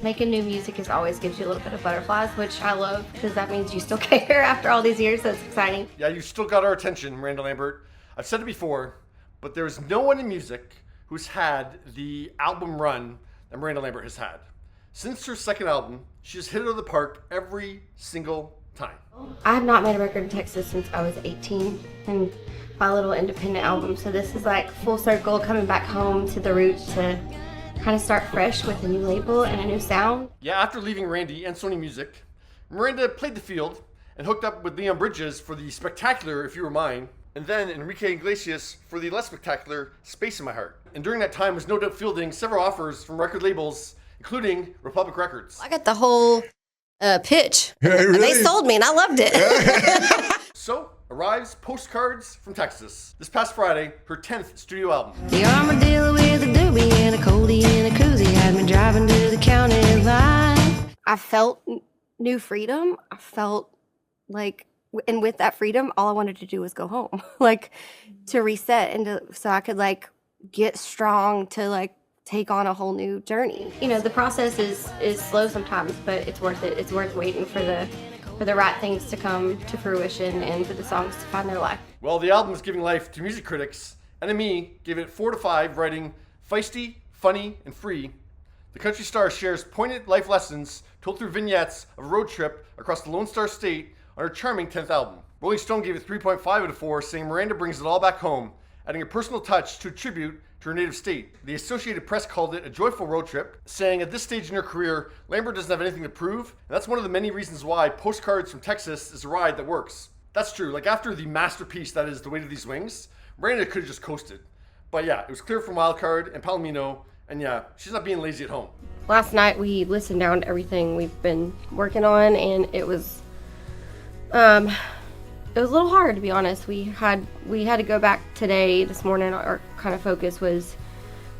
Making new music is always gives you a little bit of butterflies, which I love because that means you still care after all these years, so it's exciting. Yeah, you still got our attention, Miranda Lambert. I've said it before, but there is no one in music who's had the album run that Miranda Lambert has had. Since her second album, she has hit it out of the park every single time. I have not made a record in Texas since I was 18 and my little independent album, so this is like full circle, coming back home to the roots to kind of start fresh with a new label and a new sound. Yeah, after leaving Randy and Sony Music, Miranda played the field and hooked up with Leon Bridges for the spectacular If You Were Mine, and then Enrique Iglesias for the less spectacular Space in My Heart. And during that time was no doubt fielding several offers from record labels, including Republic Records. I got the whole pitch. Really? They sold me and I loved it. So arrives Postcards from Texas. This past Friday, her 10th studio album. The armadillo with a doobie and a coldie and a koozie had me driving to the county line. I felt new freedom. I felt like, and with that freedom, all I wanted to do was go home, like to reset and so I could like get strong to like take on a whole new journey. You know, the process is slow sometimes, but it's worth it. It's worth waiting for the right things to come to fruition and for the songs to find their life. Well, the album is giving life to music critics. NME gave it 4 to 5, writing feisty, funny, and free. The country star shares poignant life lessons told through vignettes of a road trip across the Lone Star State on her charming 10th album. Rolling Stone gave it 3.5 out of 4, saying Miranda brings it all back home, adding a personal touch to tribute to her native state. The Associated Press called it a joyful road trip, saying at this stage in her career, Lambert doesn't have anything to prove, and that's one of the many reasons why Postcards from Texas is a ride that works. That's true, like after the masterpiece that is The Weight of These Wings, Miranda could have just coasted. But yeah, it was clear from Wildcard and Palomino, and yeah, she's not being lazy at home. Last night we listened down to everything we've been working on, and it was a little hard, to be honest. We had to go back today, this morning. Our kind of focus was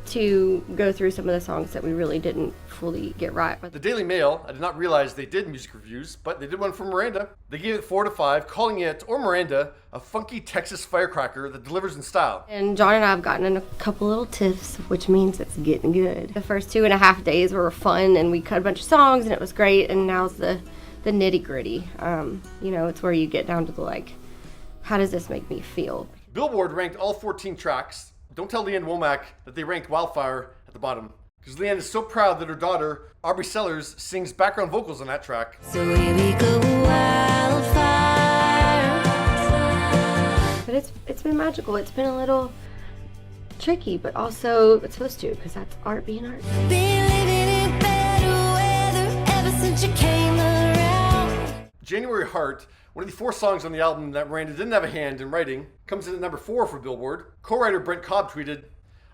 to go through some of the songs that we really didn't fully get right. The Daily Mail, I did not realize they did music reviews, but they did one for Miranda. They gave it 4 to 5, calling it, or Miranda, a funky Texas firecracker that delivers in style. And John and I have gotten in a couple little tiffs, which means it's getting good. The first 2.5 days were fun, and we cut a bunch of songs, and it was great, and now's the nitty gritty. You know, it's where you get down to the like, how does this make me feel? Billboard ranked all 14 tracks. Don't tell Leanne Womack that they ranked Wildfire at the bottom, because Leanne is so proud that her daughter, Aubrey Sellers, sings background vocals on that track. So here we go, wildfire. But it's been magical. It's been a little tricky, but also it's supposed to, because that's art being art. Been living in better weather ever since you came around. January Heart, one of the 4 songs on the album that Miranda didn't have a hand in writing, comes in at number 4 for Billboard. Co-writer Brent Cobb tweeted,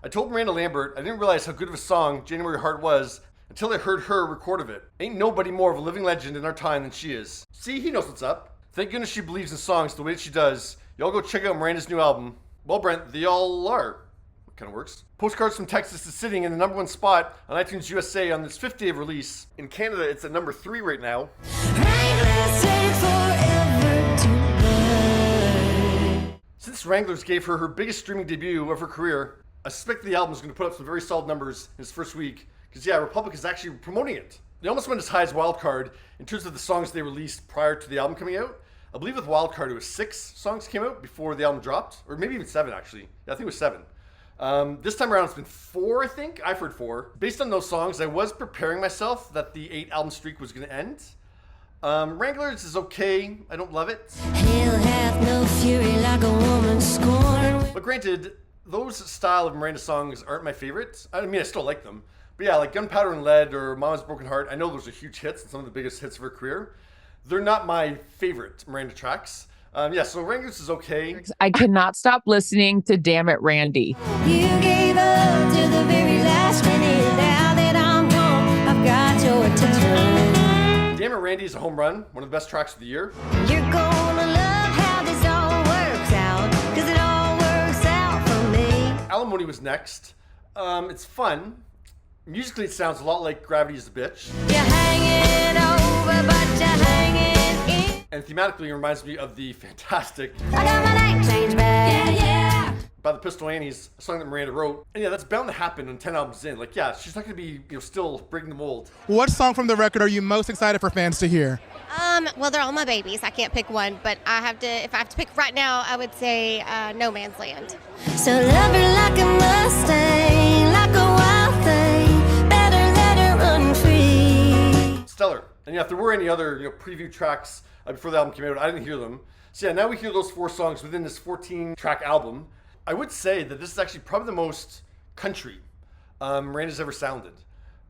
I told Miranda Lambert I didn't realize how good of a song January Heart was until I heard her record of it. Ain't nobody more of a living legend in our time than she is. See, he knows what's up. Thank goodness she believes in songs the way that she does. Y'all go check out Miranda's new album. Well, Brent, they all are. Kind of works. Postcards from Texas is sitting in the number 1 spot on iTunes USA on its 5th day of release. In Canada, it's at number 3 right now. Since Wranglers gave her her biggest streaming debut of her career, I suspect the album is going to put up some very solid numbers in its first week, because yeah, Republic is actually promoting it. They almost went as high as Wildcard in terms of the songs they released prior to the album coming out. I believe with Wildcard it was 6 songs came out before the album dropped, or maybe even 7 actually. Yeah, I think it was 7. This time around it's been 4, I think. I've heard 4. Based on those songs, I was preparing myself that the 8 album streak was going to end. Wranglers is okay. I don't love it. Hell hath no fury like a woman scorned. But granted, those style of Miranda songs aren't my favorite. I mean, I still like them. But yeah, like Gunpowder and Lead or Mama's Broken Heart, I know those are huge hits and some of the biggest hits of her career. They're not my favorite Miranda tracks. Yeah, so Wranglers is okay. I cannot stop listening to Damn It, Randy. You gave up to the very last minute. Now that I'm gone, I've got your attention. Damn It, Randy is a home run, one of the best tracks of the year. You're gonna love how this all works out, 'cause it all works out for me. Alimony was next. It's fun. Musically, it sounds a lot like Gravity is a Bitch. You're hanging over, but you're hanging in. And thematically, it reminds me of the fantastic I got my name changed back. Yeah, yeah. by the Pistol Annies, a song that Miranda wrote. And yeah, that's bound to happen when 10 albums in. Like, yeah, she's not going to be, still breaking the mold. What song from the record are you most excited for fans to hear? Well, they're all my babies. I can't pick one, but if I have to pick right now, I would say No Man's Land. So love her like a Mustang, like a wild thing. Better let her run free. Stellar. And yeah, if there were any other, preview tracks before the album came out, I didn't hear them. So yeah, now we hear those 4 songs within this 14-track album. I would say that this is actually probably the most country Miranda's ever sounded.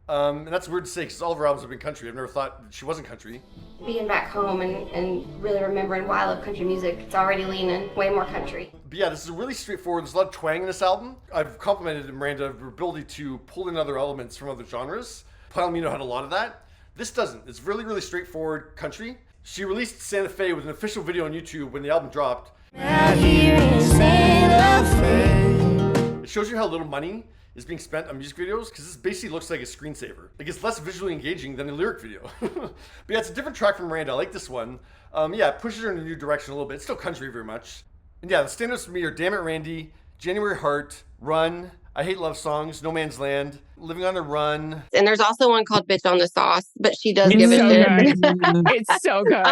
And that's weird to say because all of her albums have been country. I've never thought that she wasn't country. Being back home and really remembering why I love country music, it's already leaning way more country. But yeah, this is really straightforward. There's a lot of twang in this album. I've complimented Miranda her ability to pull in other elements from other genres. Palomino had a lot of that. This doesn't. It's really, really straightforward country. She released Santa Fe with an official video on YouTube when the album dropped. Out here in Santa Fe. It shows you how little money is being spent on music videos because this basically looks like a screensaver. Like it's less visually engaging than a lyric video. But yeah, it's a different track from Miranda. I like this one. Yeah, it pushes her in a new direction a little bit. It's still country very much. And yeah, the standouts for me are Damn It Randy, January Heart, Run, I Hate Love Songs, No Man's Land, Living on the Run. And there's also one called Bitch on the Sauce, but she does It's give a so shit. good. It's so good.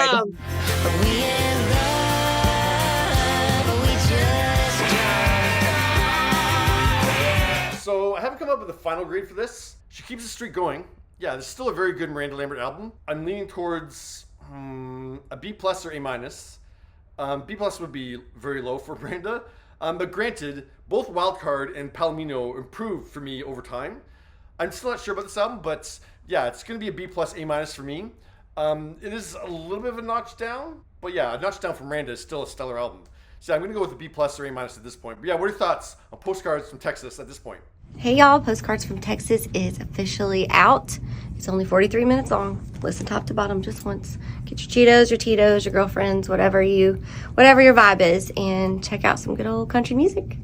We in love, we just So I haven't come up with a final grade for this. She keeps the streak going. Yeah, this is still a very good Miranda Lambert album. I'm leaning towards a B+ or A-. B+ would be very low for Miranda. But granted, both Wildcard and Palomino improved for me over time. I'm still not sure about this album, but yeah, it's going to be a B+, A- for me. It is a little bit of a notch down, but yeah, a notch down from Miranda is still a stellar album. So I'm going to go with a B+ or A- at this point. But yeah, what are your thoughts on Postcards from Texas at this point? Hey y'all, Postcards from Texas is officially out. It's only 43 minutes long. Listen top to bottom just once. Get your Cheetos, your Tito's, your girlfriends, whatever your vibe is, and check out some good old country music.